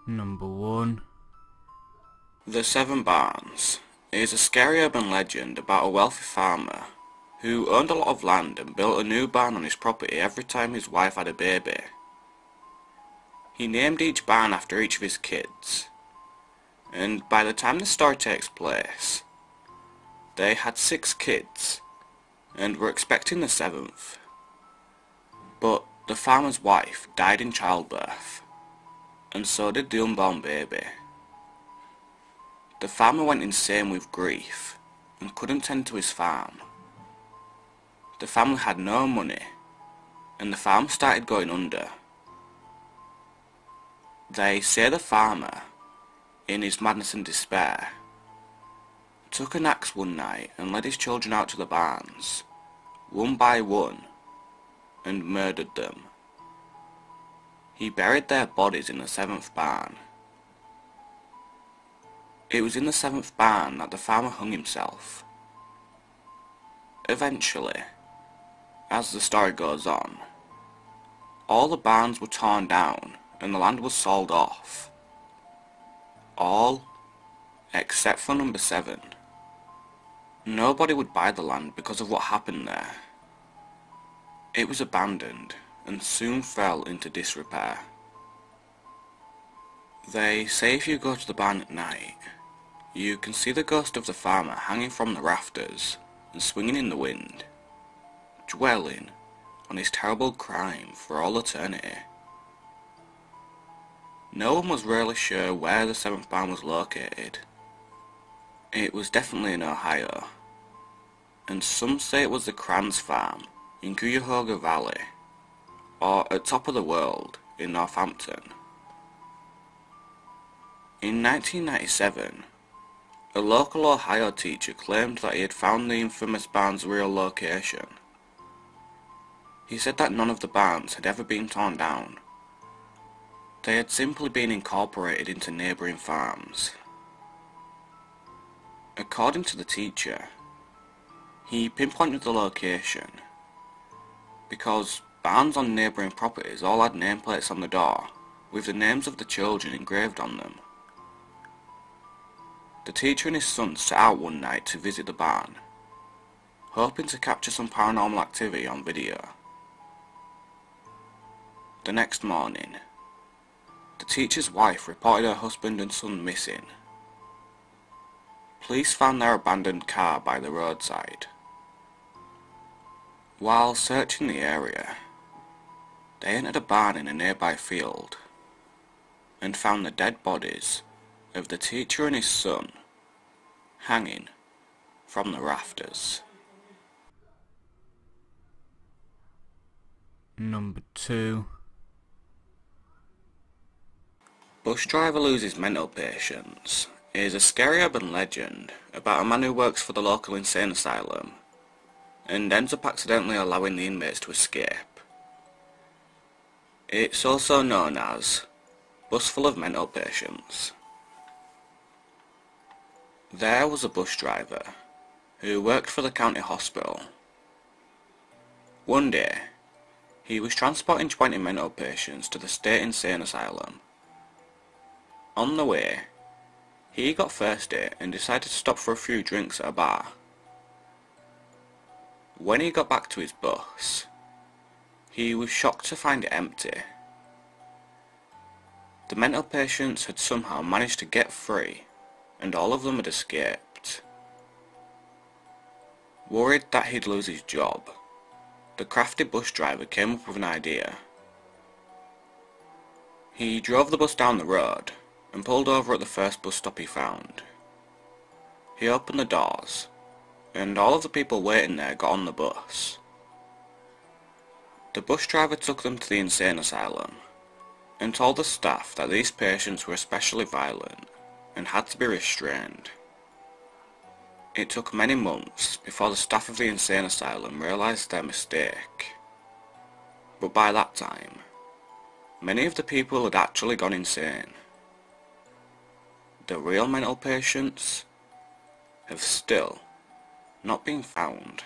Number 1. The Seven Barns is a scary urban legend about a wealthy farmer who owned a lot of land and built a new barn on his property every time his wife had a baby. He named each barn after each of his kids, and by the time the story takes place, they had 6 kids and were expecting the 7th. But the farmer's wife died in childbirth, and so did the unborn baby. The farmer went insane with grief and couldn't tend to his farm. The family had no money, and the farm started going under. They say the farmer, in his madness and despair, took an axe one night and led his children out to the barns, one by one, and murdered them. He buried their bodies in the 7th barn. It was in the 7th barn that the farmer hung himself. Eventually, as the story goes on, all the barns were torn down and the land was sold off. All except for number 7. Nobody would buy the land because of what happened there. It was abandoned and soon fell into disrepair. They say if you go to the barn at night, you can see the ghost of the farmer hanging from the rafters and swinging in the wind, dwelling on his terrible crime for all eternity. No one was really sure where the 7th barn was located. It was definitely in Ohio, and some say it was the Kranz farm in Cuyahoga Valley, or at Top of the World in Northampton. In 1997, a local Ohio teacher claimed that he had found the infamous barn's real location. He said that none of the barns had ever been torn down. They had simply been incorporated into neighbouring farms. According to the teacher, he pinpointed the location because barns on neighbouring properties all had nameplates on the door with the names of the children engraved on them. The teacher and his son set out one night to visit the barn, hoping to capture some paranormal activity on video. The next morning, the teacher's wife reported her husband and son missing. Police found their abandoned car by the roadside. While searching the area, they entered a barn in a nearby field and found the dead bodies of the teacher and his son hanging from the rafters. Number 2. Bus driver loses mental patience is a scary urban legend about a man who works for the local insane asylum and ends up accidentally allowing the inmates to escape. It's also known as Bus Full of Mental Patients. There was a bus driver who worked for the county hospital. One day, he was transporting 20 mental patients to the state insane asylum. On the way, he got thirsty and decided to stop for a few drinks at a bar. When he got back to his bus, he was shocked to find it empty. The mental patients had somehow managed to get free, and all of them had escaped. Worried that he'd lose his job, the crafty bus driver came up with an idea. He drove the bus down the road and pulled over at the first bus stop he found. He opened the doors, and all of the people waiting there got on the bus. The bus driver took them to the insane asylum and told the staff that these patients were especially violent and had to be restrained. It took many months before the staff of the insane asylum realised their mistake. But by that time, many of the people had actually gone insane. The real mental patients have still not been found.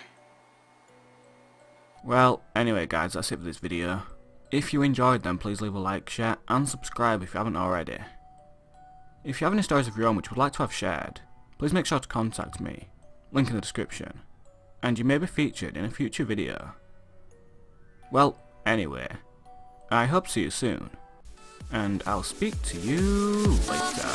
Well, anyway guys, that's it for this video. If you enjoyed them, please leave a like, share and subscribe if you haven't already. If you have any stories of your own which you would like to have shared, please make sure to contact me, link in the description, and you may be featured in a future video. Well, anyway, I hope to see you soon, and I'll speak to you later.